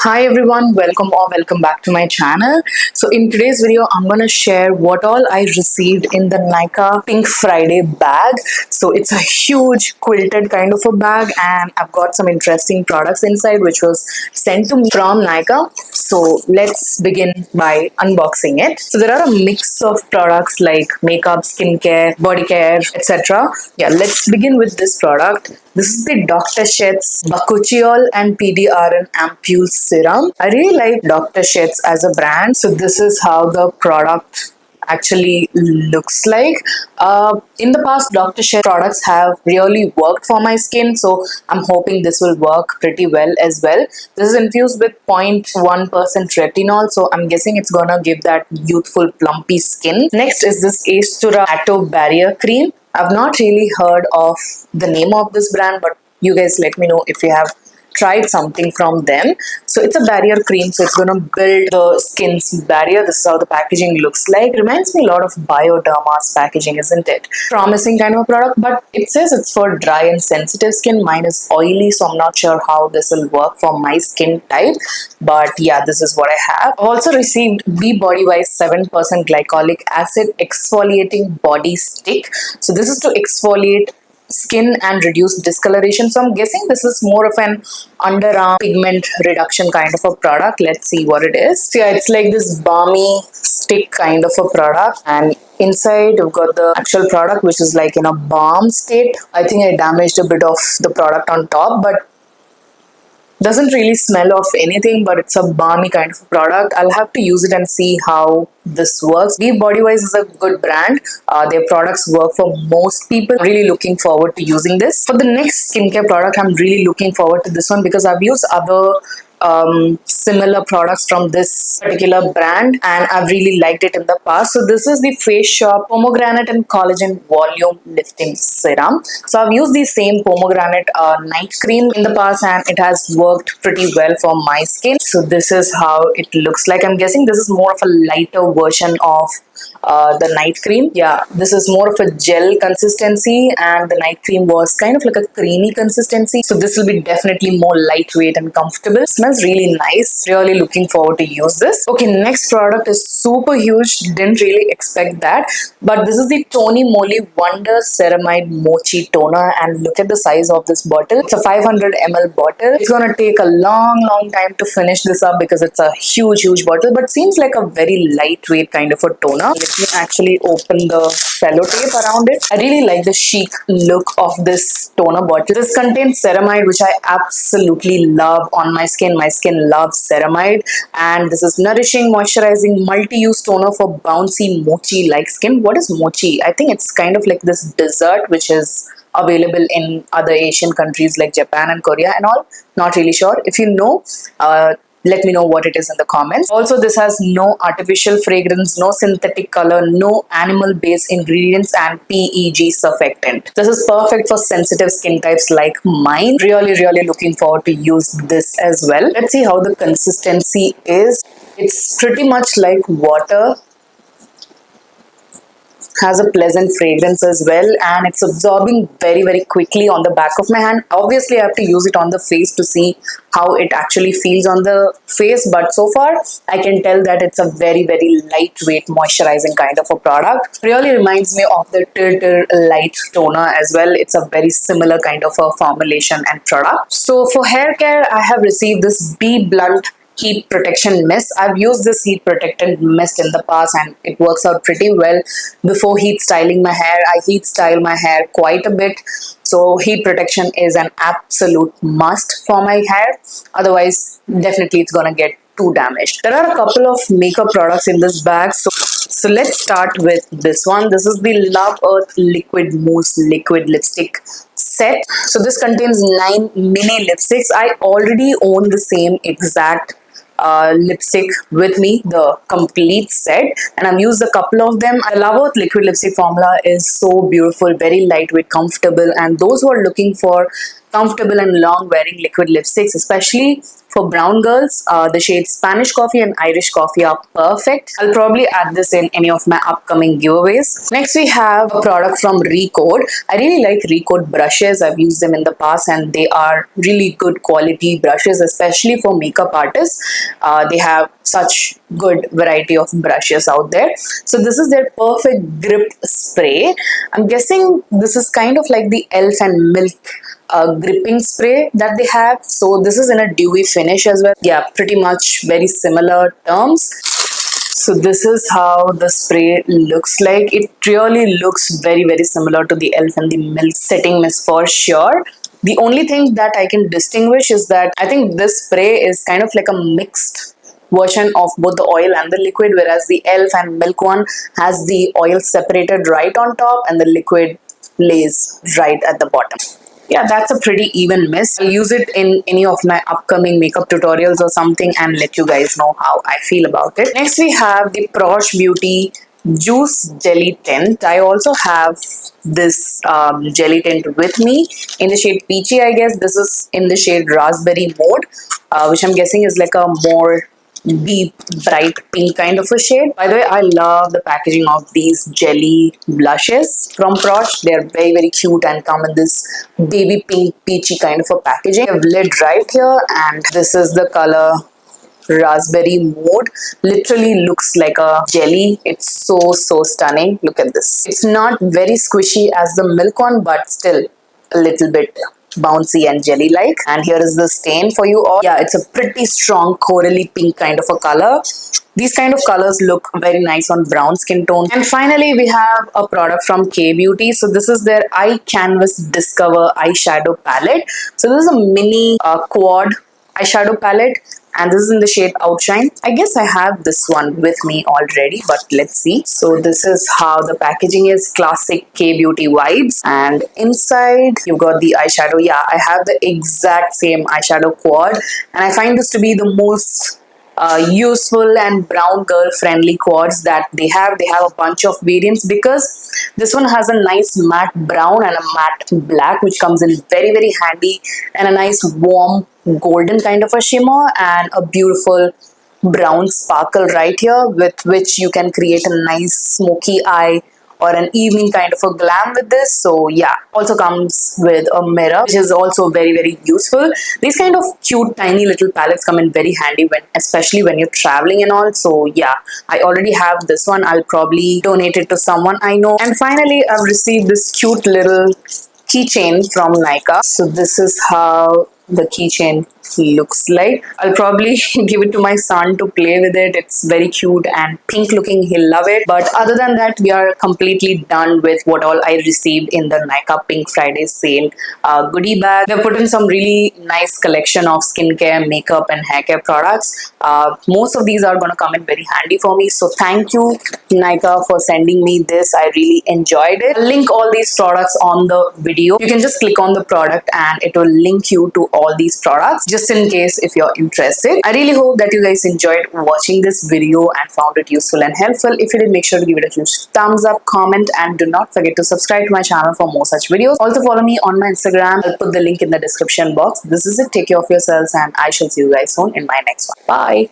Hi everyone, welcome or welcome back to my channel. So in today's video, I'm gonna share what all I received in the NYKAA Pink Friday bag. So it's a huge quilted kind of a bag, and I've got some interesting products inside which was sent to me from NYKAA. So let's begin by unboxing it. So there are a mix of products like makeup, skincare, body care, etc. Yeah, let's begin with this product. This is the Dr. Sheth's Bakuchiol and PDRN Ampule Serum. I really like Dr. Sheth's as a brand. So this is how the product actually looks like. In the past, Dr. Sheth products have really worked for my skin. So I'm hoping this will work pretty well as well. This is infused with 0.1% retinol. So I'm guessing it's gonna give that youthful plumpy skin. Next is this Astura Atto Barrier Cream. I've not really heard of the name of this brand, but you guys let me know if you have tried something from them. So it's a barrier cream, so it's going to build the skin's barrier. This is how the packaging looks like. Reminds me a lot of Bioderma's packaging, isn't it? Promising kind of product, but it says it's for dry and sensitive skin. Mine is oily, so I'm not sure how this will work for my skin type. But yeah, this is what I have. I've also received Be Body Wise 7% glycolic acid exfoliating body stick. So this is to exfoliate skin and reduce discoloration. So I'm guessing this is more of an underarm pigment reduction kind of a product. Let's see what it is. So yeah, it's like this balmy stick kind of a product, and inside you've got the actual product which is like in a balm state. I think I damaged a bit of the product on top, but doesn't really smell of anything, but it's a balmy kind of a product. I'll have to use it and see how this works. Be Body Wise is a good brand. Their products work for most people. I'm really looking forward to using this. For the next skincare product, I'm really looking forward to this one because I've used other similar products from this particular brand and I've really liked it in the past. So this is the Face Shop Pomegranate and Collagen Volume Lifting Serum. So I've used the same pomegranate night cream in the past and it has worked pretty well for my skin. So this is how it looks like. I'm guessing this is more of a lighter version of the night cream. Yeah, this is more of a gel consistency and the night cream was kind of like a creamy consistency. So this will be definitely more lightweight and comfortable. Smells really nice. Really looking forward to use this. Okay, next product is super huge. Didn't really expect that. But this is the Tony Moly Wonder Ceramide Mochi Toner, and look at the size of this bottle. It's a 500 ml bottle. It's gonna take a long time to finish this up because it's a huge bottle, but seems like a very lightweight kind of a toner. Let me actually open the sellotape around it. I really like the chic look of this toner bottle. This contains ceramide, which I absolutely love on my skin. My skin loves ceramide, and this is nourishing, moisturizing, multi-use toner for bouncy mochi-like skin. What is mochi? I think it's kind of like this dessert which is available in other Asian countries like Japan and Korea and all. Not really sure. If you know, let me know what it is in the comments. Also, this has no artificial fragrance, no synthetic color, no animal-based ingredients, and PEG surfactant. This is perfect for sensitive skin types like mine. Really looking forward to use this as well. Let's see how the consistency is. It's pretty much like water. Has a pleasant fragrance as well, and it's absorbing very quickly on the back of my hand. Obviously I have to use it on the face to see how it actually feels on the face, but so far I can tell that it's a very lightweight moisturizing kind of a product. Really reminds me of the Tilted Light Toner as well. It's a very similar kind of a formulation and product. So for hair care, I have received this Be Blunt heat protection mist. I've used this heat protectant mist in the past and it works out pretty well. Before heat styling my hair, I heat style my hair quite a bit. So heat protection is an absolute must for my hair. Otherwise, definitely it's gonna get too damaged. There are a couple of makeup products in this bag. So let's start with this one. This is the Love Earth Liquid Mousse Liquid Lipstick set. So this contains 9 mini lipsticks. I already own the same exact lipstick with me, the complete set, and I've used a couple of them. I love Earth liquid lipstick formula is so beautiful, very lightweight, comfortable, and those who are looking for comfortable and long wearing liquid lipsticks, especially for brown girls. The shades Spanish Coffee and Irish Coffee are perfect. I'll probably add this in any of my upcoming giveaways. Next, we have a product from Recode. I really like Recode brushes. I've used them in the past and they are really good quality brushes, especially for makeup artists. They have such good variety of brushes out there. So this is their perfect grip spray. I'm guessing this is kind of like the Elf and Milk gripping spray that they have. So this is in a dewy finish as well. Yeah, pretty much very similar terms. So this is how the spray looks like. It really looks very similar to the Elf and the Milk setting mist for sure. The only thing that I can distinguish is that I think this spray is kind of like a mixed version of both the oil and the liquid, whereas the Elf and Milk one has the oil separated right on top and the liquid lays right at the bottom. Yeah, that's a pretty even mist. I'll use it in any of my upcoming makeup tutorials or something and let you guys know how I feel about it. Next, we have the Prosh Beauty Juice Jelly Tint. I also have this jelly tint with me in the shade Peachy, I guess. This is in the shade Raspberry Mode, which I'm guessing is like a more deep bright pink kind of a shade. By the way, I love the packaging of these jelly blushes from Prosh. They're very cute and come in this baby pink peachy kind of a packaging. I have lid right here and this is the color Raspberry Mode. Literally looks like a jelly. It's so stunning. Look at this. It's not very squishy as the Milk one, but still a little bit bouncy and jelly like. And here is the stain for you all. Yeah, it's a pretty strong corally pink kind of a color. These kind of colors look very nice on brown skin tone. And finally, we have a product from K Beauty. So this is their Eye Canvas Discover eyeshadow palette. So this is a mini quad eyeshadow palette and this is in the shade Outshine. I guess I have this one with me already, but let's see. So this is how the packaging is, classic K Beauty vibes, and inside you've got the eyeshadow. Yeah, I have the exact same eyeshadow quad and I find this to be the most useful and brown girl friendly quads that they have. They have a bunch of variants because this one has a nice matte brown and a matte black, which comes in very handy, and a nice warm golden kind of a shimmer and a beautiful brown sparkle right here, with which you can create a nice smoky eye or an evening kind of a glam with this. So yeah, also comes with a mirror, which is also very useful. These kind of cute tiny little palettes come in very handy when, especially when you're traveling and all. So yeah, I already have this one. I'll probably donate it to someone I know. And finally, I've received this cute little keychain from NYKAA. So this is how the keychain looks like. I'll probably give it to my son to play with it. It's very cute and pink looking. He'll love it. But other than that, we are completely done with what all I received in the NYKAA Pink Friday sale goodie bag. They've put in some really nice collection of skincare, makeup and hair care products. Most of these are going to come in very handy for me. So thank you NYKAA for sending me this. I really enjoyed it. I'll link all these products on the video. You can just click on the product and it will link you to all these products, just in case if you're interested. I really hope that you guys enjoyed watching this video and found it useful and helpful. If you did, make sure to give it a huge thumbs up, comment, and do not forget to subscribe to my channel for more such videos. Also follow me on my Instagram. I'll put the link in the description box. This is it. Take care of yourselves and I shall see you guys soon in my next one. Bye.